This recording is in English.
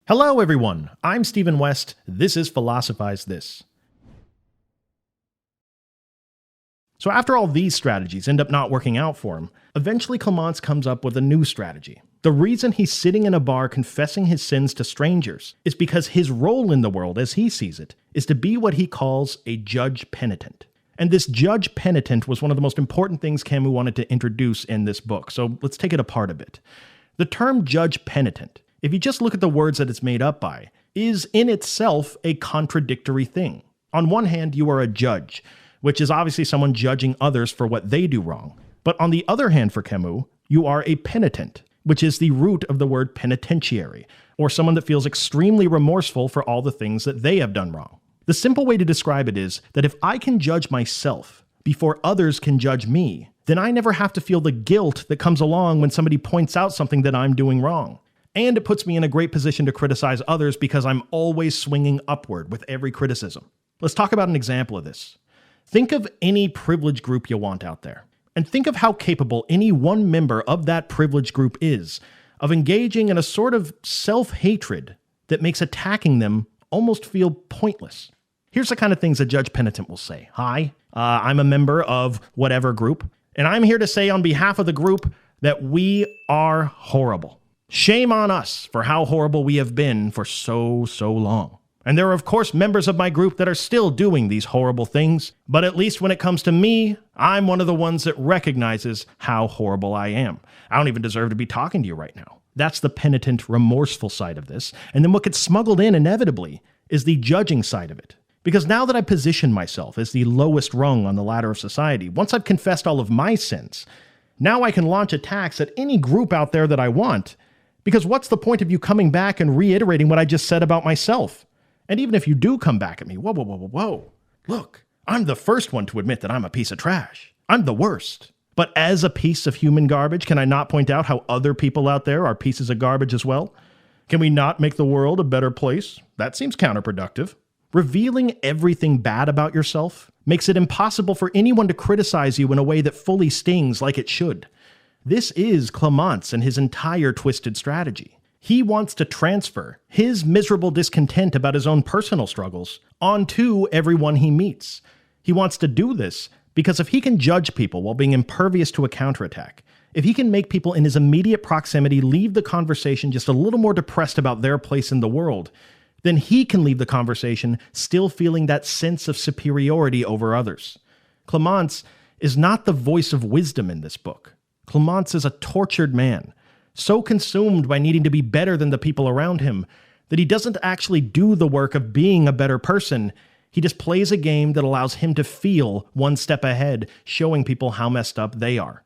Hello everyone, I'm Stephen West, this is Philosophize This. So after all these strategies end up not working out for him, eventually Camus comes up with a new strategy. The reason he's sitting in a bar confessing his sins to strangers is because his role in the world, as he sees it, is to be what he calls a judge penitent. And this judge penitent was one of the most important things Camus wanted to introduce in this book, so let's take it apart a bit. The term judge penitent, if you just look at the words that it's made up by, is in itself a contradictory thing. On one hand, you are a judge, which is obviously someone judging others for what they do wrong. But on the other hand, for Camus, you are a penitent, which is the root of the word penitentiary, or someone that feels extremely remorseful for all the things that they have done wrong. The simple way to describe it is that if I can judge myself before others can judge me, then I never have to feel the guilt that comes along when somebody points out something that I'm doing wrong. And it puts me in a great position to criticize others because I'm always swinging upward with every criticism. Let's talk about an example of this. Think of any privileged group you want out there, and think of how capable any one member of that privileged group is of engaging in a sort of self-hatred that makes attacking them almost feel pointless. Here's the kind of things a judge penitent will say. Hi, I'm a member of whatever group, and I'm here to say on behalf of the group that we are horrible. Shame on us for how horrible we have been for so long. And there are, of course, members of my group that are still doing these horrible things, but at least when it comes to me, I'm one of the ones that recognizes how horrible I am. I don't even deserve to be talking to you right now. That's the penitent, remorseful side of this. And then what gets smuggled in inevitably is the judging side of it. Because now that I position myself as the lowest rung on the ladder of society, once I've confessed all of my sins, now I can launch attacks at any group out there that I want. Because what's the point of you coming back and reiterating what I just said about myself? And even if you do come back at me, whoa. Look, I'm the first one to admit that I'm a piece of trash. I'm the worst. But as a piece of human garbage, can I not point out how other people out there are pieces of garbage as well? Can we not make the world a better place? That seems counterproductive. Revealing everything bad about yourself makes it impossible for anyone to criticize you in a way that fully stings like it should. This is Camus and his entire twisted strategy. He wants to transfer his miserable discontent about his own personal struggles onto everyone he meets. He wants to do this because if he can judge people while being impervious to a counterattack, if he can make people in his immediate proximity leave the conversation just a little more depressed about their place in the world, then he can leave the conversation still feeling that sense of superiority over others. Camus is not the voice of wisdom in this book. Camus is a tortured man, so consumed by needing to be better than the people around him that he doesn't actually do the work of being a better person. He just plays a game that allows him to feel one step ahead, showing people how messed up they are.